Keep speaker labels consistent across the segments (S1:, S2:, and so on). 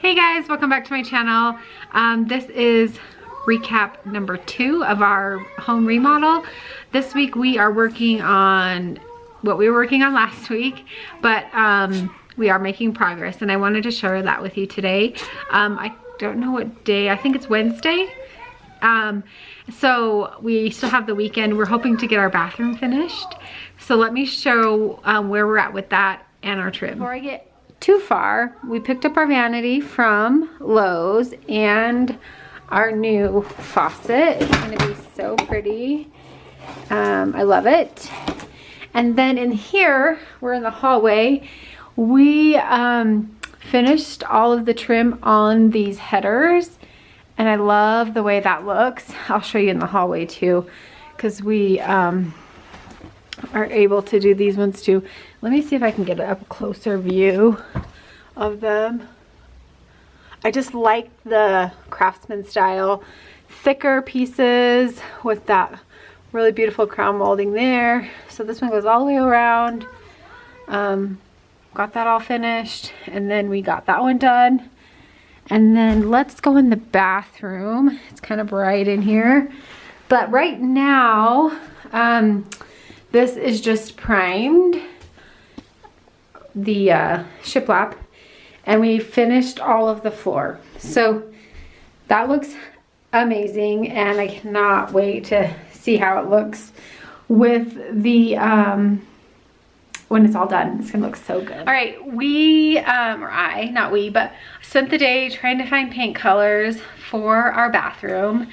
S1: Hey guys, welcome back to my channel. This is recap number 2 of our home remodel. This week we are working on what we were working on last week, but we are making progress and I wanted to share that with you today. I don't know what day, I think it's Wednesday. So we still have the weekend. We're hoping to get our bathroom finished. So let me show where we're at with that and our trim. Before I get too far, we picked up our vanity from Lowe's and our new faucet. It's gonna be so pretty. I love it. And then in here, we're in the hallway. We finished all of the trim on these headers and I love the way that looks. I'll show you in the hallway too, because we are able to do these ones too. Let me see if I can get a closer view of them. I just like the Craftsman style, thicker pieces with that really beautiful crown molding there. So this one goes all the way around. Got that all finished, and then we got that one done. And then let's go in the bathroom. It's kind of bright in here, but right now this is just primed, the shiplap, and we finished all of the floor. So that looks amazing and I cannot wait to see how it looks with the when it's all done. It's gonna look so good. All right, we or I, not we, but spent the day trying to find paint colors for our bathroom,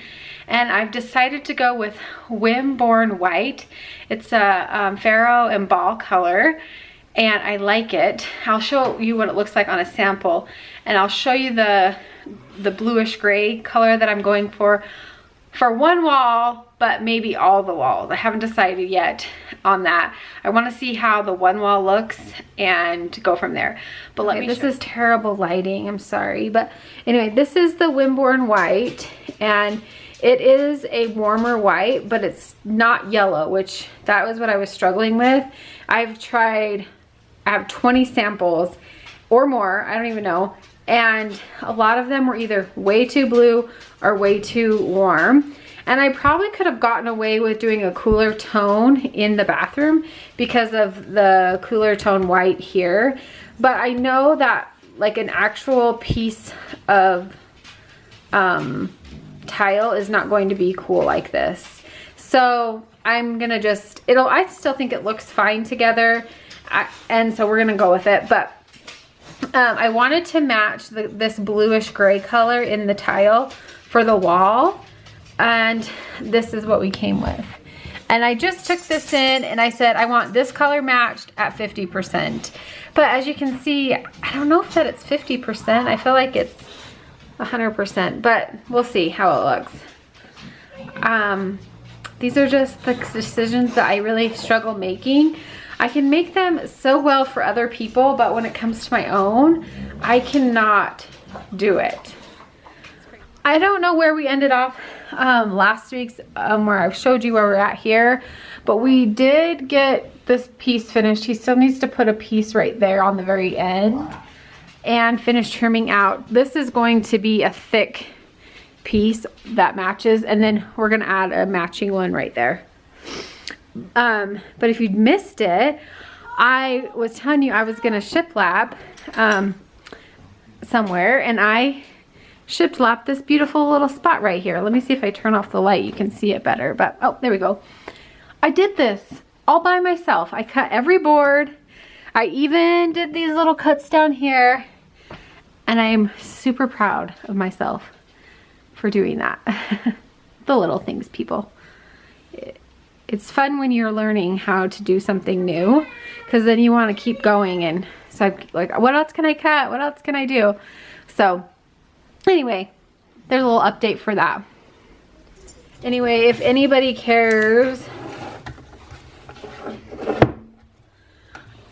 S1: and I've decided to go with Wimborne White. It's a Pharaoh and Ball color, and I like it. I'll show you what it looks like on a sample, and I'll show you the bluish gray color that I'm going for one wall, but maybe all the walls. I haven't decided yet on that. I want to see how the one wall looks and go from there. But let me this is terrible lighting, I'm sorry. But anyway, this is the Wimborne White, and it is a warmer white, but it's not yellow, which that was what I was struggling with. I have 20 samples or more, I don't even know. And a lot of them were either way too blue or way too warm. And I probably could have gotten away with doing a cooler tone in the bathroom because of the cooler tone white here. But I know that like an actual piece of tile is not going to be cool like this. So I'm gonna just, I still think it looks fine together. And so we're gonna go with it. But I wanted to match this bluish gray color in the tile for the wall, and this is what we came with. And I just took this in and I said I want this color matched at 50%. But as you can see, I don't know if that it's 50%. I feel like it's 100%, but we'll see how it looks. These are just the decisions that I really struggle making. I can make them so well for other people, but when it comes to my own, I cannot do it. I don't know where we ended off last week's, where I showed you where we're at here, but we did get this piece finished. He still needs to put a piece right there on the very end and finish trimming out. This is going to be a thick piece that matches, and then we're gonna add a matching one right there. But if you'd missed it, I was telling you I was gonna shiplap somewhere, and I shiplap this beautiful little spot right here. Let me see if I turn off the light, you can see it better. But oh, there we go. I did this all by myself. I cut every board. I even did these little cuts down here, and I am super proud of myself for doing that. The little things, people. It's fun when you're learning how to do something new, because then you want to keep going. And so I'm like, what else can I cut? What else can I do? So anyway, there's a little update for that. Anyway, if anybody cares,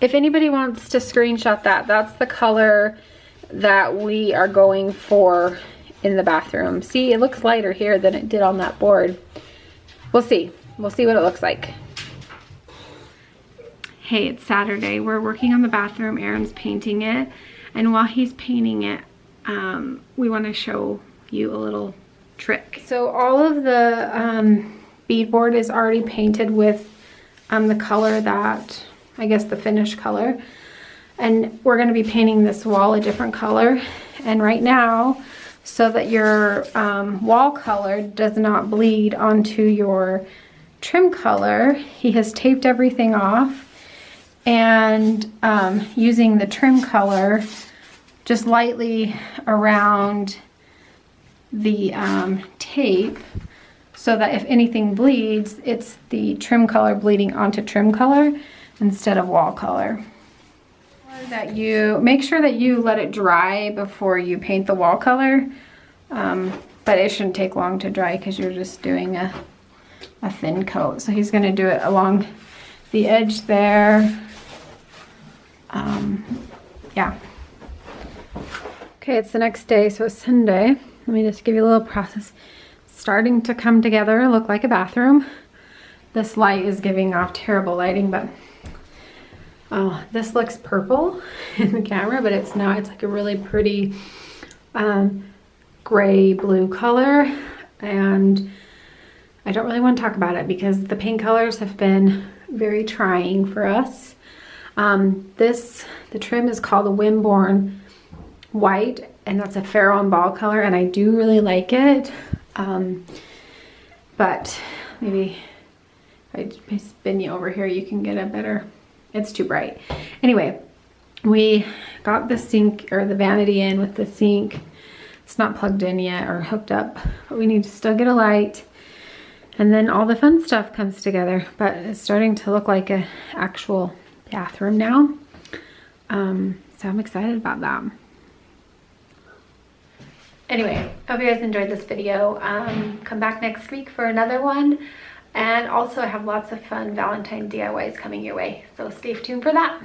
S1: if anybody wants to screenshot that, that's the color that we are going for in the bathroom. See, it looks lighter here than it did on that board. We'll see. We'll see what it looks like. Hey, it's Saturday. We're working on the bathroom. Aaron's painting it. And while he's painting it,
S2: we want to show you a little trick.
S1: So all of the beadboard is already painted with the color that, I guess the finish color. And we're going to be painting this wall a different color. And right now, so that your wall color does not bleed onto your trim color, he has taped everything off and using the trim color just lightly around the tape, so that if anything bleeds, it's the trim color bleeding onto trim color instead of wall color. That you make sure that you let it dry before you paint the wall color, but it shouldn't take long to dry because you're just doing a thin coat. So he's going to do it along the edge there. Yeah. Okay, it's the next day, so it's Sunday. Let me just give you a little process. It's starting to come together, look like a bathroom. This light is giving off terrible lighting, but this looks purple in the camera, but it's not. It's like a really pretty gray blue color, and I don't really want to talk about it because the paint colors have been very trying for us. The trim is called the Wimborne White, and that's a Pharaoh and Ball color, and I do really like it. But maybe if I spin you over here, you can get a better, it's too bright. Anyway, we got the sink or the vanity in with the sink. It's not plugged in yet or hooked up, but we need to still get a light. And then all the fun stuff comes together, but it's starting to look like an actual bathroom now. So I'm excited about that. Anyway, hope you guys enjoyed this video. Come back next week for another one. And also I have lots of fun Valentine DIYs coming your way. So stay tuned for that.